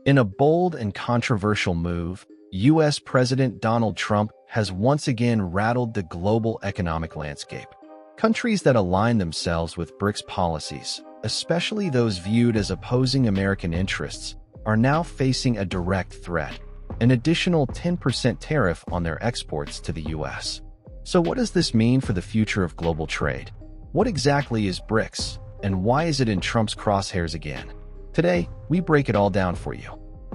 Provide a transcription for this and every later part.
In a bold and controversial move, U.S. President Donald Trump has once again rattled the global economic landscape. Countries that align themselves with BRICS policies, especially those viewed as opposing American interests, are now facing a direct threat: an additional 10% tariff on their exports to the U.S. So what does this mean for the future of global trade? What exactly is BRICS, and why is it in Trump's crosshairs again? Today, we break it all down for you.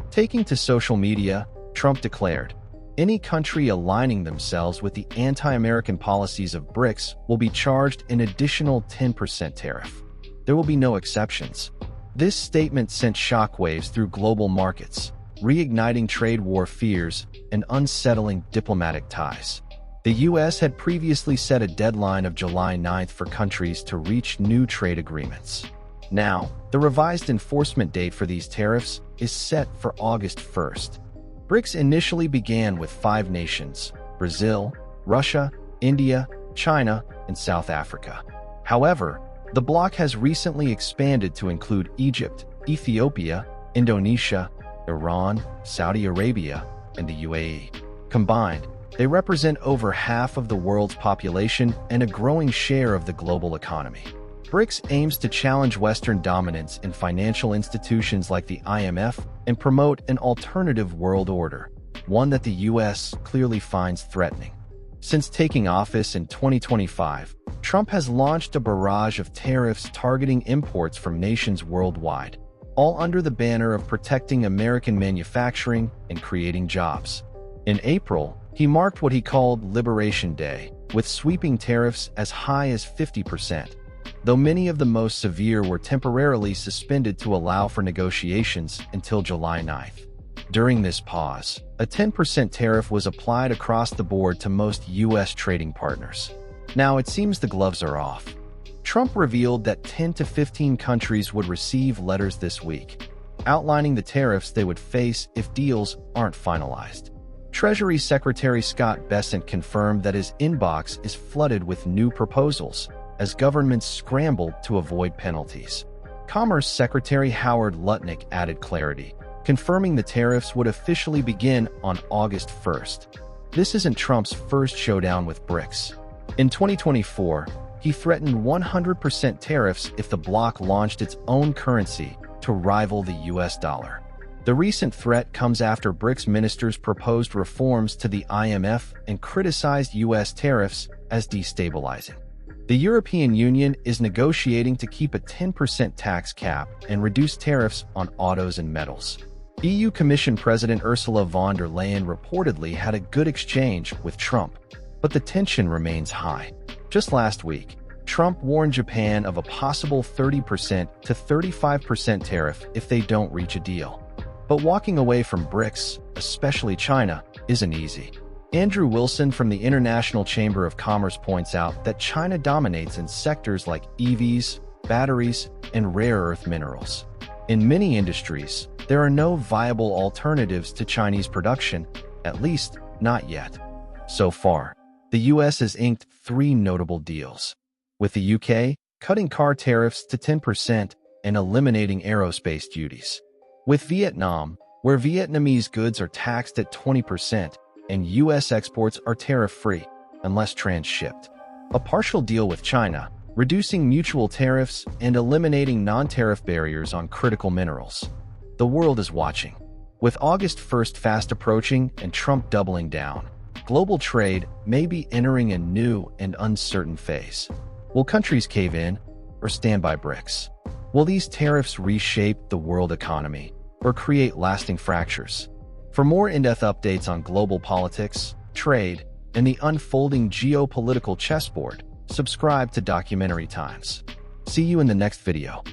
Taking to social media, Trump declared, "Any country aligning themselves with the anti-American policies of BRICS will be charged an additional 10% tariff. There will be no exceptions." This statement sent shockwaves through global markets, reigniting trade war fears and unsettling diplomatic ties. The U.S. had previously set a deadline of July 9th for countries to reach new trade agreements. Now, the revised enforcement date for these tariffs is set for August 1st. BRICS initially began with 5 nations: Brazil, Russia, India, China, and South Africa. However, the bloc has recently expanded to include Egypt, Ethiopia, Indonesia, Iran, Saudi Arabia, and the UAE. Combined, they represent over half of the world's population and a growing share of the global economy. BRICS aims to challenge Western dominance in financial institutions like the IMF and promote an alternative world order, one that the U.S. clearly finds threatening. Since taking office in 2025, Trump has launched a barrage of tariffs targeting imports from nations worldwide, all under the banner of protecting American manufacturing and creating jobs. In April, he marked what he called Liberation Day, with sweeping tariffs as high as 50%, though many of the most severe were temporarily suspended to allow for negotiations until July 9th. During this pause, a 10% tariff was applied across the board to most U.S. trading partners. Now it seems the gloves are off. Trump revealed that 10 to 15 countries would receive letters this week, outlining the tariffs they would face if deals aren't finalized. Treasury Secretary Scott Bessent confirmed that his inbox is flooded with new proposals as governments scramble to avoid penalties. Commerce Secretary Howard Lutnick added clarity, confirming the tariffs would officially begin on August 1st. This isn't Trump's first showdown with BRICS. In 2024, he threatened 100% tariffs if the bloc launched its own currency to rival the US dollar. The recent threat comes after BRICS ministers proposed reforms to the IMF and criticized US tariffs as destabilizing. The European Union is negotiating to keep a 10% tax cap and reduce tariffs on autos and metals. EU Commission President Ursula von der Leyen reportedly had a good exchange with Trump, but the tension remains high. Just last week, Trump warned Japan of a possible 30% to 35% tariff if they don't reach a deal. But walking away from BRICS, especially China, isn't easy. Andrew Wilson from the International Chamber of Commerce points out that China dominates in sectors like EVs, batteries, and rare earth minerals. In many industries, there are no viable alternatives to Chinese production, at least not yet. So far, the U.S. has inked 3 notable deals, with the UK cutting car tariffs to 10% and eliminating aerospace duties. With Vietnam, where Vietnamese goods are taxed at 20%, and U.S. exports are tariff-free, unless transshipped. A partial deal with China, reducing mutual tariffs and eliminating non-tariff barriers on critical minerals. The world is watching. With August 1st fast approaching and Trump doubling down, global trade may be entering a new and uncertain phase. Will countries cave in or stand by BRICS? Will these tariffs reshape the world economy or create lasting fractures? For more in-depth updates on global politics, trade, and the unfolding geopolitical chessboard, subscribe to Documentary Times. See you in the next video.